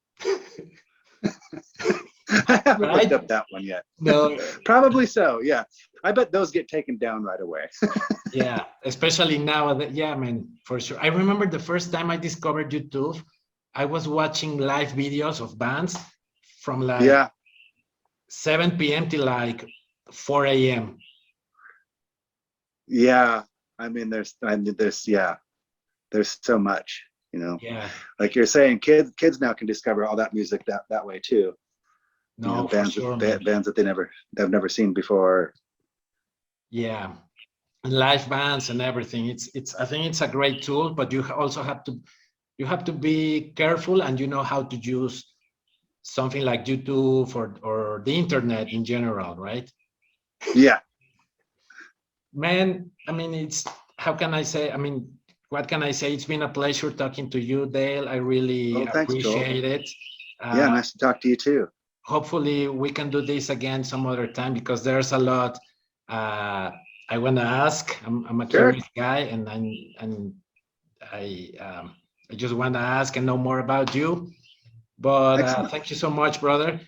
I haven't looked up that one yet. No. Probably so, yeah. I bet those get taken down right away. Yeah, especially now. Yeah, man, for sure. I remember the first time I discovered YouTube, I was watching live videos of bands from like 7 p.m. till like 4 a.m. Yeah, I mean, there's so much, Yeah. Like you're saying, kids now can discover all that music that way too. No, bands, for sure, bands that they've never seen before. Yeah, live bands and everything. I think it's a great tool, but you also have to be careful, and how to use something like YouTube or the internet in general, right? Yeah. Man, I mean, how can I say? I mean, what can I say? It's been a pleasure talking to you, Dale. I really appreciate it. Yeah, nice to talk to you too. hopefully we can do this again some other time, because there's a lot I want to ask. I'm a Sure. curious guy, and I just want to ask and know more about you. But thank you so much, brother.